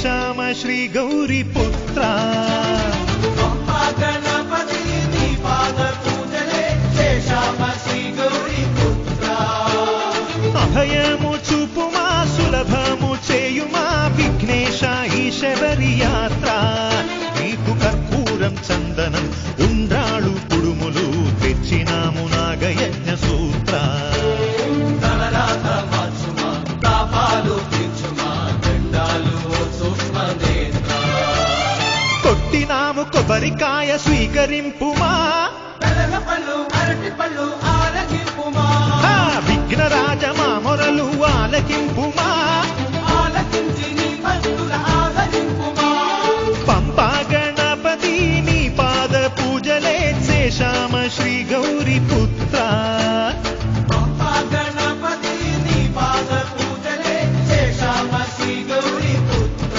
శేషామ శ్రీ గౌరీ పుత్ర గణపతి నీ పాద పూజలే శేషామ శ్రీ గౌరీ పుత్ర అభయము చూపుమా సులభము చేయుమా విఘ్నేశ ఈ శబరి యాత్ర నీకు కర్పూరం చందనం ఉండ్రాళ్ళు కుడుములు తెచ్చినాము నాగయజ్ఞ సూత్ర తలరాత మార్చుమా తాపాలు తీర్చుమా దండాలు సూక్ష్మ నేత్ర కొట్టినాము కొబ్బరికాయ స్వీకరింపుమా బెల్లం పళ్ళు అరటి పళ్ళు ఆరగింపుమా విఘ్నరాజ మా మొరలు ఆలకింపుమా ఆలకించి నీ భక్తుల ఆదరింపుమా పంపా గణపతి నీ పాద పూజలే శేషామ శ్రీ గౌరీ పుత్ర గణపతి నీ పాద పూజలే శేషామ శ్రీ గౌరీ పుత్ర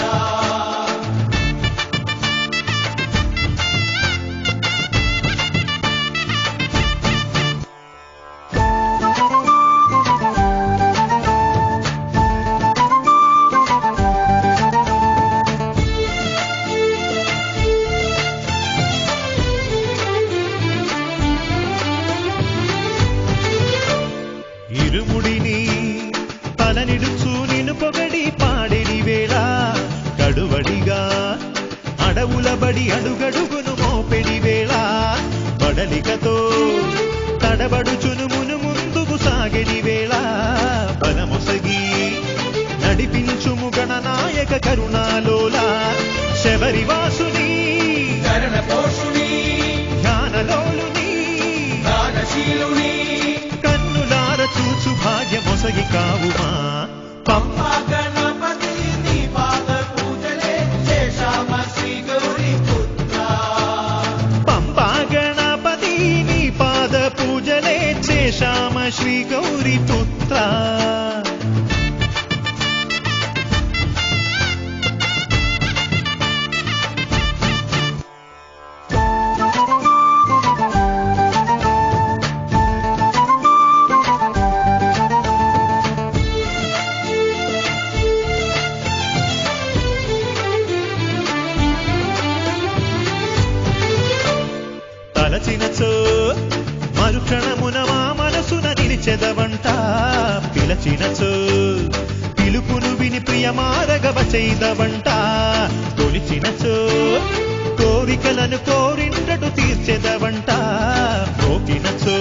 ఇరుముడిని తలనిడుచు నిన్ను పొగడి పాడెడి వేళ కడువడిగా అడవుల బడి అడుగడుగును మోపెడి వేళ బడలికతో తడబడుచును మును ముందుకు సాగెడి వేళ బలమొసగి నడిపించుము గణనాయక కరుణాలోలా శబరివాసుని కరణ పోషుని ధ్యానలోలుని దానశీలుని కన్నులార చూచు భాగ్యమొసగి కావుమా పంపా గణపతి నీ పాద పూజలే శేషామ శ్రీ గౌరీ పుత్ర పంపా గణపతి నీ పాద పూజలే శేషామ శ్రీ గౌరీ పుత్ర తలచినచో మరుక్షణమున మా మనసున నిలిచెదవంట పిలచినచో పిలుపును విని ప్రియమారగవ చేయదవంట తొలిచినచో కోరికలను కోరిండటు తీర్చెదవంట మోకినచో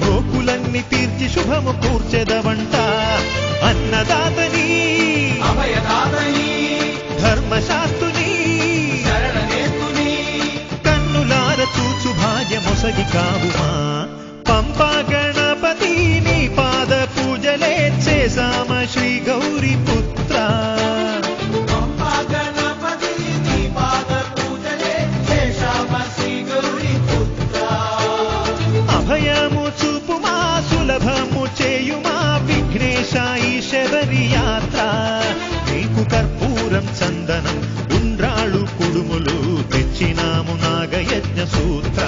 మోకులన్నీ తీర్చి శుభము కూర్చెదవంట అన్నదాతని అభయదాతని ధర్మశాస్త్రుని శరణనేతుని కన్నులార చూచు భాగ్యమొసగి కావుమా పంపా గణపతి నీ పాద పూజలే శేషామ శ్రీ గౌరీ పుత్ర పంపా గణపతి నీ పాద పూజలే శేషామ శ్రీ గౌరీ పుత్ర అభయము చూపుమా సులభము చేయుమా విఘ్నేశ ఈ శబరి యాత్ర నీకు కర్పూరం చందనం ఉండ్రాళ్ళు కుడుములు తెచ్చినాము నాగయజ్ఞ సూత్ర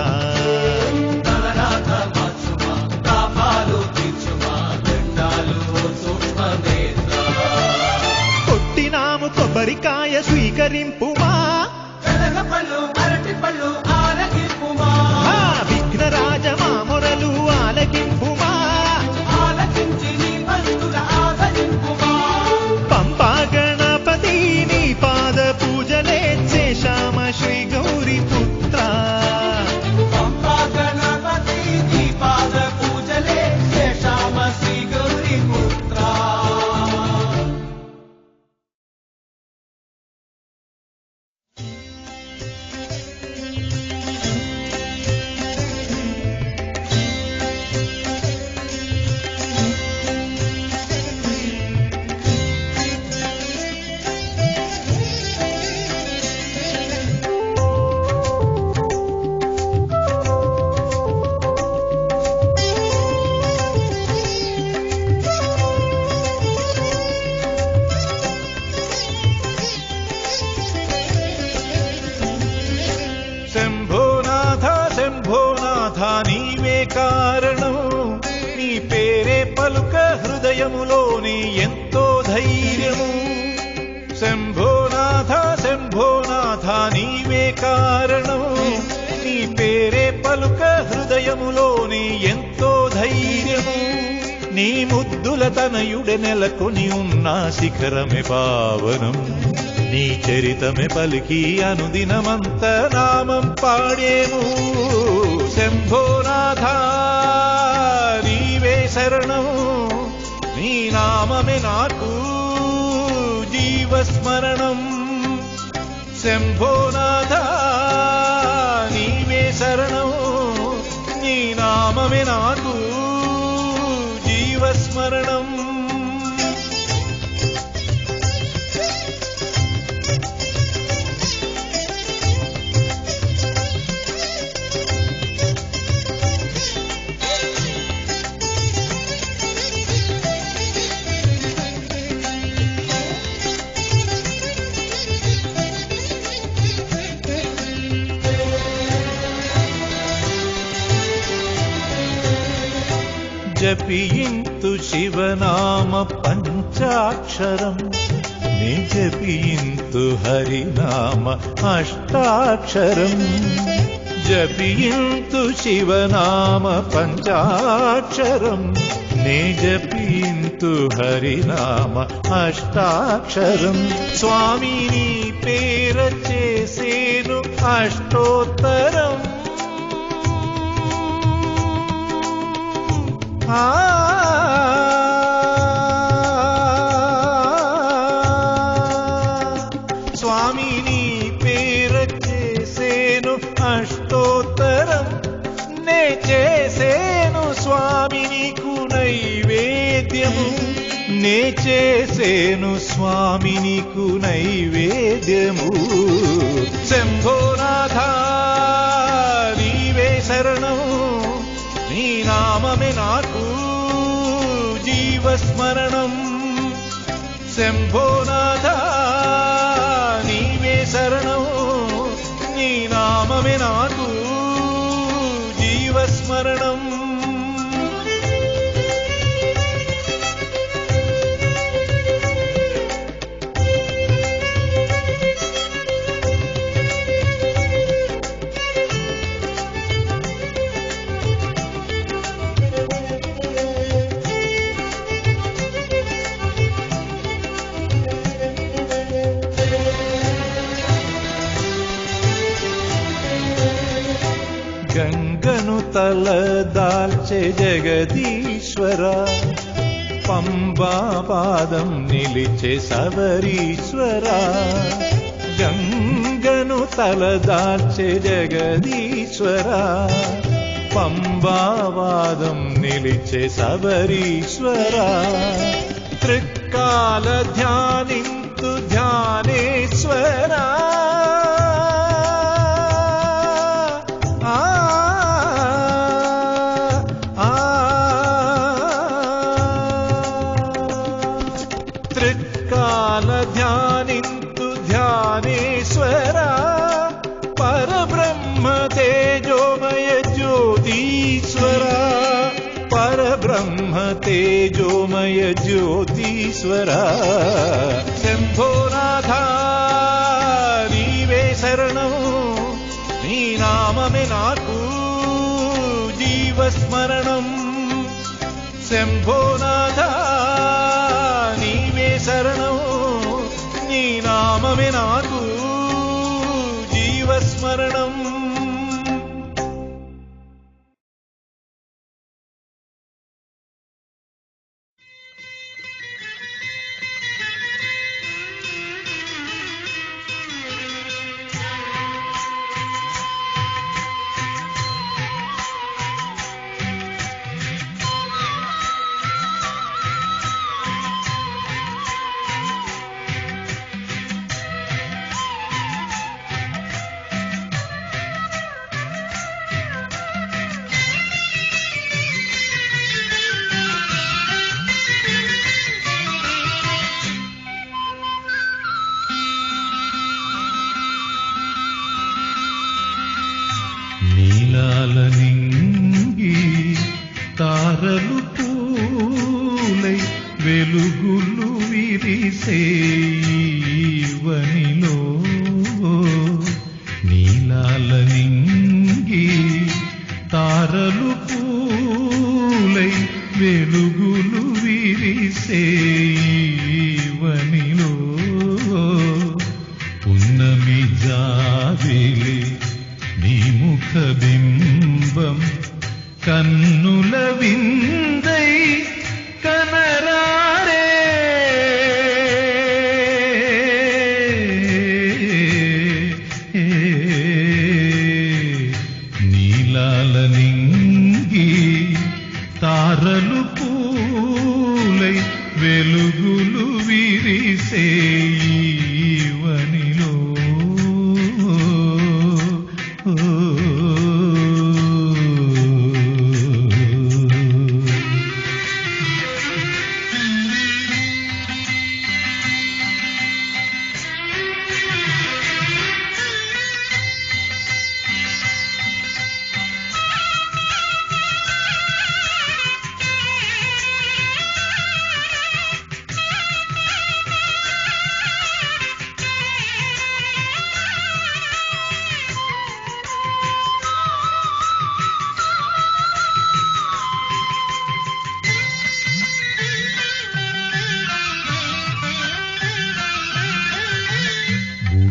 తలరాత మార్చుమా తాపాలు తీర్చుమా దండాలు సూక్ష్మ నేత్ర కొట్టినాము కొబ్బరికాయ స్వీకరింపుమా బెల్లం పళ్ళు అరటి పళ్ళు ఆరగింపుమా విఘ్నరాజ మా మొరలు ఆలకింపుమా ఆలకించి నీ భక్తుల ఆదరింపుమా పంపా గణపతి నీ పాద పూజలే శేషామ శ్రీ గౌరీ పుత్ర పంపా గణపతి నీ పాద పూజలే శేషామ శ్రీ గౌరీ పుత్ర నీవే కారణం నీ పేరే పలుక హృదయములోని ఎంతో ధైర్యము శంభోనా శంభోనాథ నీవే కారణం నీ పేరే పలుక హృదయములోని ఎంతో ధైర్యము నీ ముద్దుల తనయుడ నెలకొని ఉన్న శిఖరమే పావనం నీ చరితమే పలికి అనుదినమంత నామం పాడేము శంభోనాథ నీవే శరణం నీ నామమే నాకు జీవస్మరణం శంభోనాథ నీవే శరణం నీ నామమే నాకు జీవస్మరణం జపింతు శివనామ పంచాక్షరం నే జపింతు హరినామ అష్టాక్షరం జపింతు శివనామ పంచాక్షరం నే జపింతు హరినామ అష్టాక్షరం స్వామి నీ పేర చేసేను అష్టోత్తరం స్వామి నీ పేర చేసేను అష్టోత్తరం నే చేసేను స్వామి నీకు నైవేద్యము నే చేసేను స్వామి నీకు నైవేద్యము శంభోనాథ నీవే శరణం నీ నామమే నాకు జీవస్మరణం శంభోనాథ నీవే శరణం నీ నామమే నాకు జీవస్మరణం గంగను తలదాల్చే జగదీశ్వర పంబా పాదం నిలిచే సవరీశ్వర గంగను తలదాల్చే జగదీశ్వర పంబా పాదం నిలిచే సవరీశ్వర త్రికాల ధ్యానింతు ధ్యానేశ్వర త్రికాల ధ్యానింతు ధ్యానేశ్వర పరబ్రహ్మ తేజోమయ జ్యోతీశ్వర పరబ్రహ్మ తేజోమయ జ్యోతీశ్వర శంభోనాథ నీవే శరణం నీ నామమే నాకు జీవస్మరణం శంభోనాథ నీవే శరణం నీ నామమే నాకు జీవస్మరణం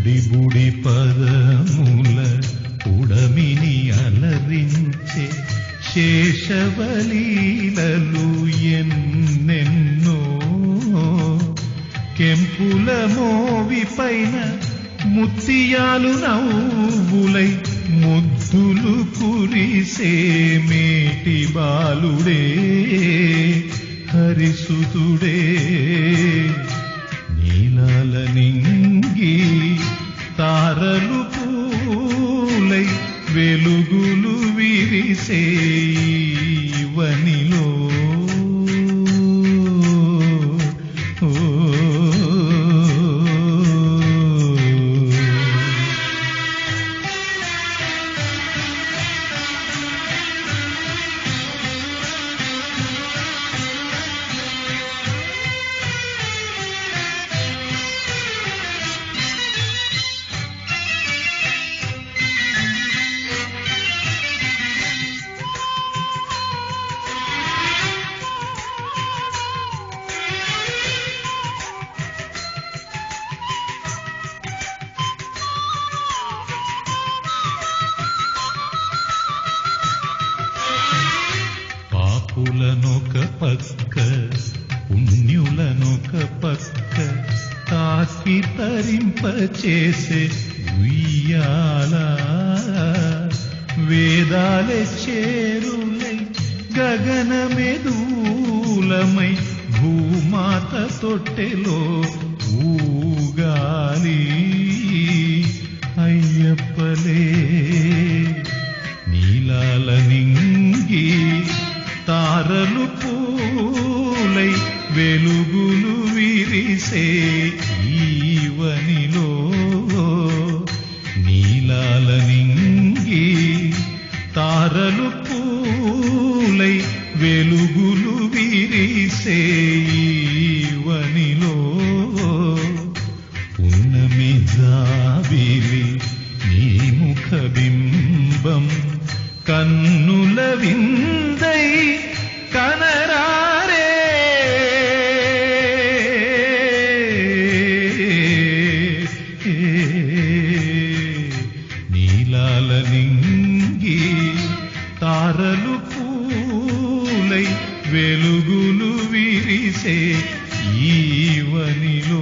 బుడి బుడి పదముల ఉడమిని అలరించే శేషవలీలలు ఎన్నెన్నో కెంపుల మోవి పైన ముత్యాలు నవ్వులై ముద్దులు కురిసే మేటి బాలుడే హరిసుతుడే నీలాల నింగి తారలు పూలై వెలుగులు విరిసే వనిలో పాపులనొక పక్క పుణ్యులనొక పక్క తాకి తరింపచేసే ఉయ్యాల వేదాలే చేరులై గగనమెదూలమై భూమాత తొట్టెలో ఊగాలి అయ్యప్పలే నీలాల నింగి తారలు పూలై వెలుగులు విరిసే ఈవనిలో నీలాల నింగి తారలు పూలై వెలుగులు విరిసే ఈవనిలో ఉన్నమి జాబిలి నీ ముఖ బింబం కన్నుల విందై కనరారే నీలాల నింగి తారలు పూలై వెలుగులు విరిసే ఈవనిలో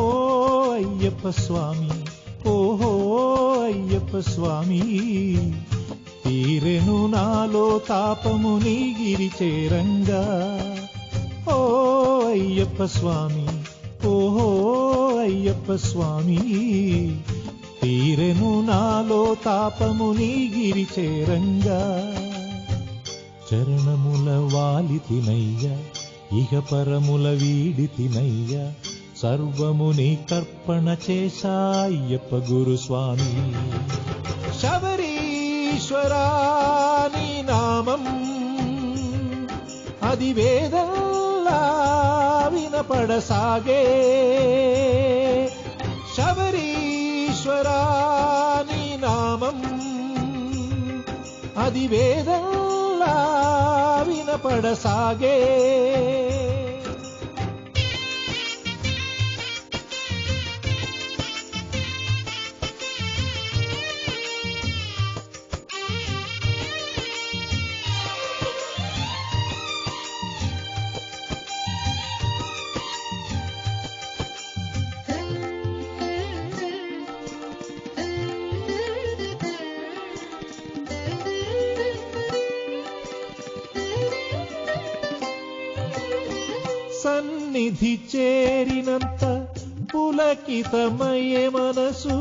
ఓ అయ్యప్ప స్వామి, ఓహో అయ్యప్ప స్వామి, తీరెను నాలో తాపము నీ గిరి చేరంగా. ఓ అయ్యప్ప స్వామి, ఓహో అయ్యప్ప స్వామి, తీరెను నాలో తాపము నీ గిరి చేరంగా. చరణముల వాలి తినయ్య, ఇహ పరముల వీడి తినయ్య, సర్వము నీ కర్పణ చేశా అయ్యప్ప గురుస్వామి. శబరీశ్వరా నీ నామం అది వేదంలా వినపడసాగే. శబరీశ్వరా నీ నామం అది వేదంలా వినపడసాగే. సన్నిధి చేరినంత పులకితమయ్యే మనసు,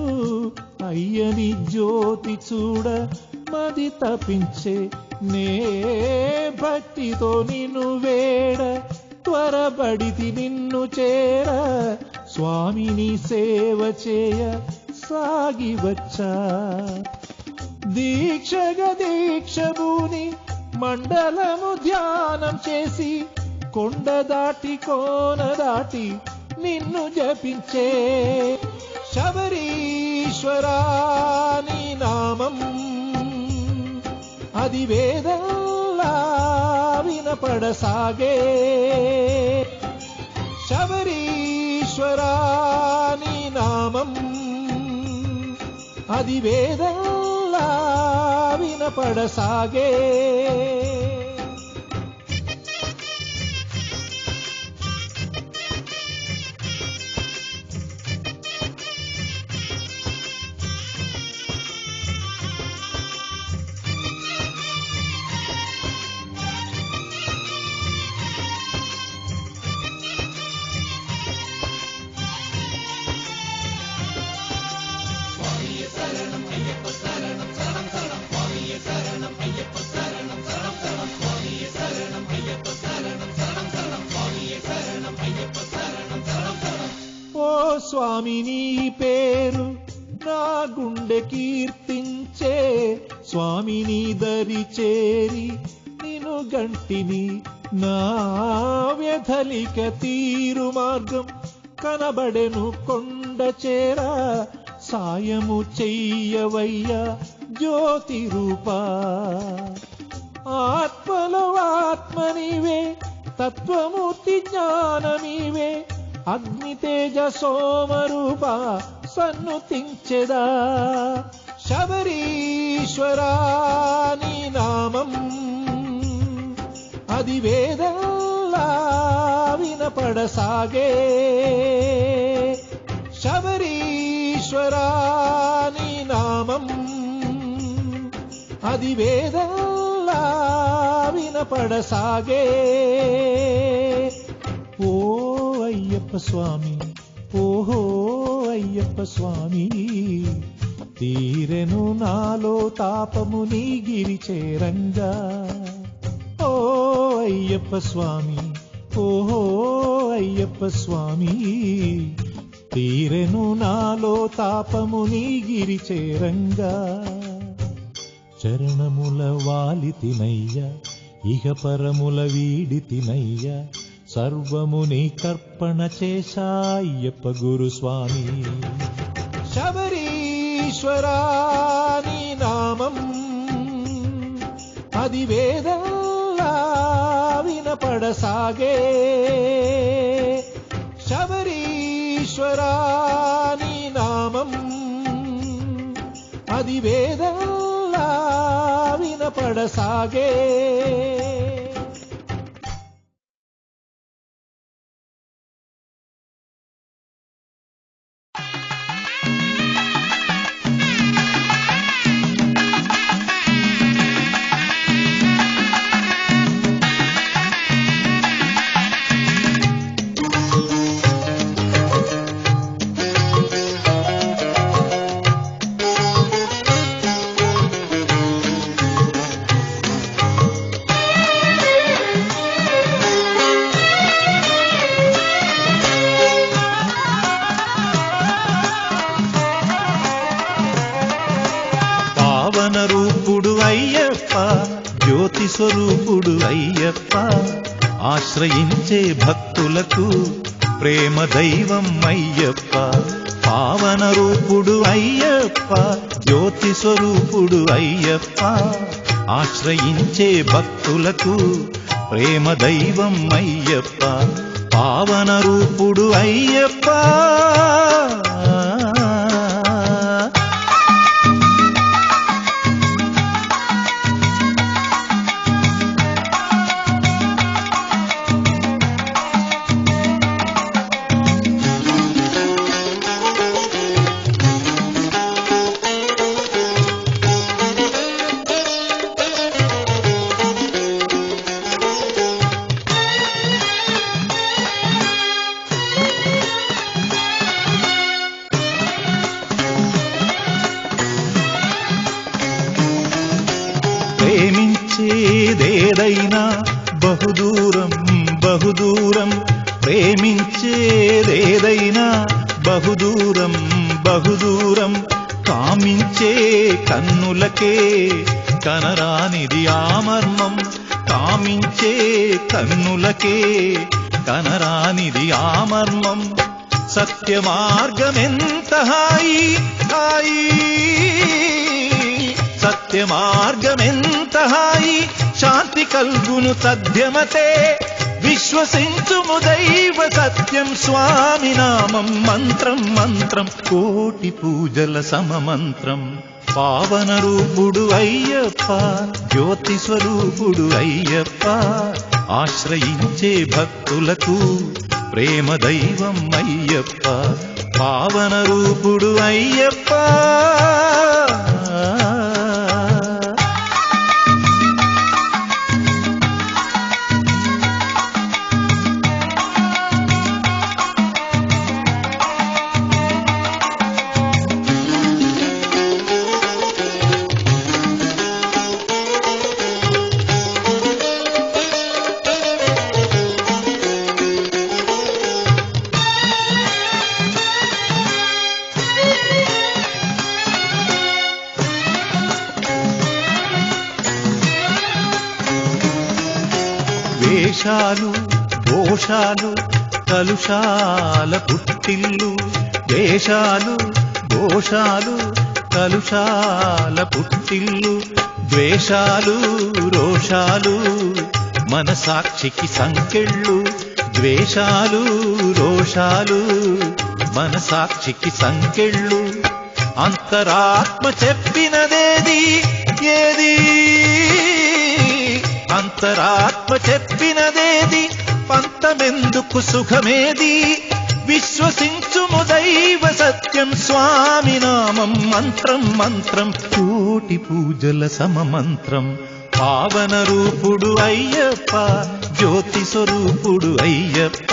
అయ్యని జ్యోతి చూడ మది తపించే నే భక్తితో నిన్ను వేడ త్వరబడితి నిన్ను చేర స్వామిని సేవ చేయ సాగి వచ్చా దీక్షగా దీక్షభూని మండలము ధ్యానం చేసి కొండ దాటి కోన దాటి నిన్ను జపించే శబరీశ్వరా నీ నామం అది వేదంలా వినపడసాగే శబరీశ్వరా నీ నామం అది వేదంలా వినపడసాగే స్వామి నీ పేరు నా గుండె కీర్తించే స్వామి నీ దరి చేరి నిను గంటిని నా వ్యధలిక తీరు మార్గం కనబడెను కొండ చేర సాయము చెయ్యవయ్యా జ్యోతి రూపా ఆత్మలో ఆత్మనివే తత్వమూర్తి జ్ఞానమివే అగ్ని తేజ సోమరూప సన్నుతించెదా శబరీశ్వరా నీ నామం అది వేదంలా వినపడసాగే శబరీశ్వరా నీ నామం అది వేదంలా వినపడసాగే ఓ అయ్యప్ప స్వామి ఓహో అయ్యప్ప స్వామి తీరెను నాలో తాపము నీ గిరి చేరంగా ఓ అయ్యప్ప స్వామి ఓహో అయ్యప్ప స్వామి తీరెను నాలో తాపము నీ గిరి చేరంగా చరణముల వాలి తినయ్య ఇహ పరముల వీడి తినయ్య సర్వము నీ కర్పణ చేశాయ్యప్ప గురుస్వామి శబరీశ్వరా నీ నామం అది వేదంలా వినపడసాగే శబరీశ్వరా నీ నామం అది వేదంలా వినపడసాగే జ్యోతి స్వరూపుడు అయ్యప్ప ఆశ్రయించే భక్తులకు ప్రేమ దైవం అయ్యప్ప పావన రూపుడు అయ్యప్ప జ్యోతి స్వరూపుడు అయ్యప్ప ఆశ్రయించే భక్తులకు ప్రేమ దైవం అయ్యప్ప పావన రూపుడు అయ్యప్ప ప్రేమించేదేదైనా బహుదూరం బహుదూరం, ప్రేమించేదేదైనా బహుదూరం బహుదూరం, కామించే కన్నులకే కనరానిది ఆమర్మం, కామించే కన్నులకే కనరానిది ఆమర్మం. సత్య మార్గమెంత హాయి హాయి, సత్య మార్గమెంత హాయి, శాంతి కల్గును తథ్యమతే. విశ్వసించుము దైవ సత్యం స్వామి నామం, మంత్రం మంత్రం కోటి పూజల సమమంత్రం. పావన రూపుడు అయ్యప్ప, జ్యోతి స్వరూపుడు అయ్యప్ప, ఆశ్రయించే భక్తులకు ప్రేమ దైవం అయ్యప్ప. పావన రూపుడు అయ్యప్ప. వేషాలు దోషాలు కలుషాల పుట్టిల్లు, వేషాలు దోషాలు కలుషాల పుట్టిల్లు, ద్వేషాలు రోషాలు మన సాక్షికి సంకెళ్ళు, ద్వేషాలు రోషాలు మన సాక్షికి సంకెళ్ళు. అంతరాత్మ చెప్పినదేది ఏది, అంతరాత్మ చెప్పినదేది, పంతమెందుకు సుఖమేది. విశ్వసించుము దైవ సత్యం స్వామి నామం, మంత్రం మంత్రం కోటి పూజల సమమంత్రం. పావన రూపుడు అయ్యప్ప, జ్యోతి స్వరూపుడు అయ్యప్ప,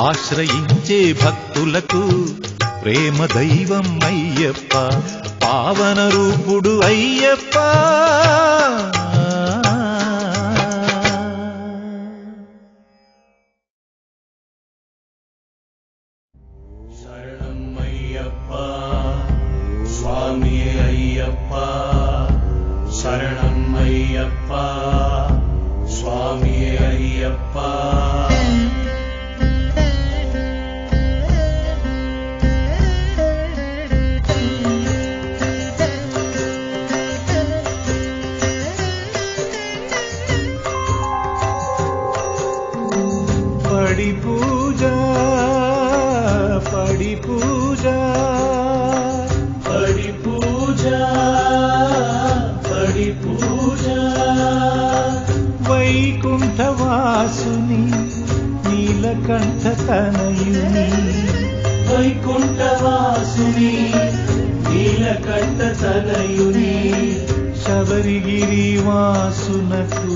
ఆశ్రయించే భక్తులకు ప్రేమ దైవం అయ్యప్ప. పావన రూపుడు అయ్యప్ప. శరణం అయ్యప్ప, స్వామి అయ్యప్ప. పడి పూజ పడి పూజ పడి పూజ పడి పూజ, వైకుంఠవాసుని నీలకంఠ తనయుని, వైకుంఠవాసుని నీలకంఠ తనయుని, శబరిగిరి వాసునకు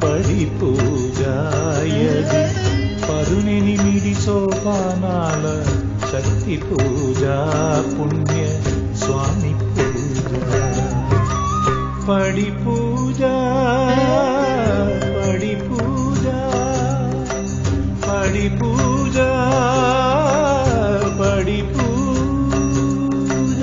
పడి పూజాయది. 18 సోపానాల శక్తి పూజ, పుణ్య స్వామి పూజ. పడి పూజ పడి పూజ పడి పూజ పడి పూజ.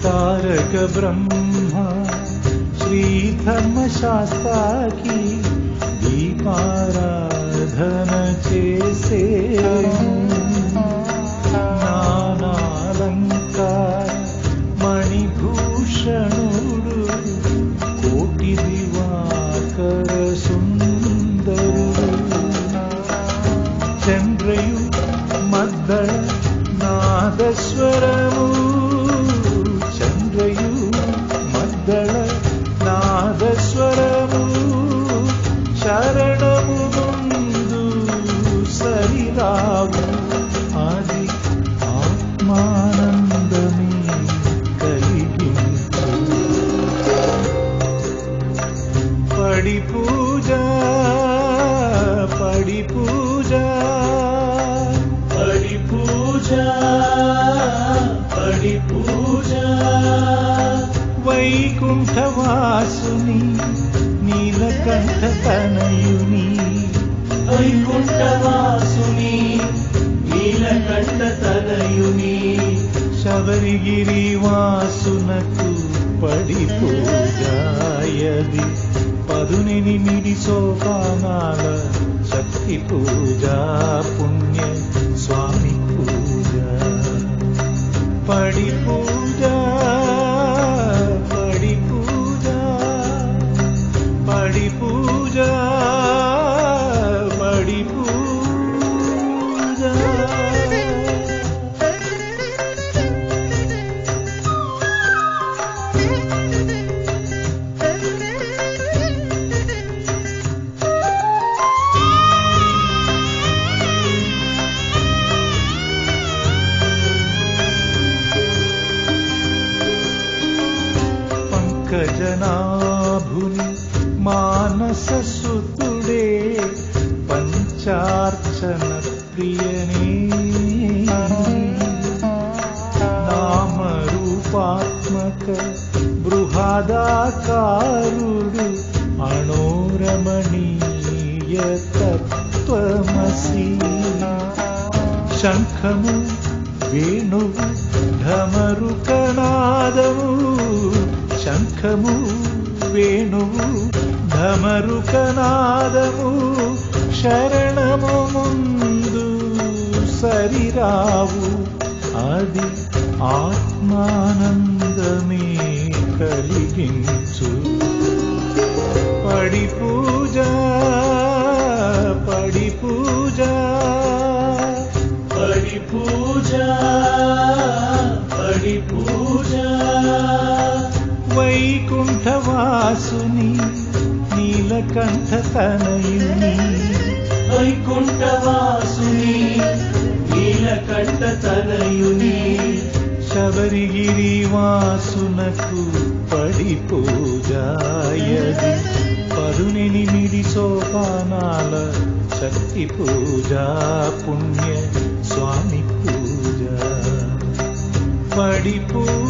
తారక బ్రహ్మ శ్రీధర్మశాస్త్రాకి దీపారాధన చేసే, నానాలంకార మణిభూషణుడు కోటి దివాకర సుందరుడు, చంద్రయు మద్దళ నాదస్వరము వైకుంఠవాసుని నీలకంఠ తనయుని వైకుంఠవాసుని నీలకంఠ తనయుని శబరిగిరి వాసునకు పడి పూజాయది 18 సోపానాల శక్తి పూజ పుణ్య స్వామి పూజ పడి పూజ పడి పూజ పడి పూజ పడి పూజ పంకజనాభుని మానస సుతుడే పంచార్చన ప్రియనే నామరూపాత్మక బృహదాకారుడు అణోరమణీయ తత్వమసి శంఖము వేణువు ఢమరుకనాదము శంఖము వేణువు ఢమరుకనాదము శరణము ముందు సరిరావు అది ఆత్మానందమే కలిగించు పడి పూజ పడి పూజ పడి పూజ పడి పూజ వైకుంఠవాసుని నీలకంఠ తనయుని వైకుంఠవాసుని నీలకంఠ తనయుని శబరిగిరి వాసునకు పడి పూజాయది 18 సోపానాల శక్తి పూజ పుణ్య స్వామి పూజ పడి పూజ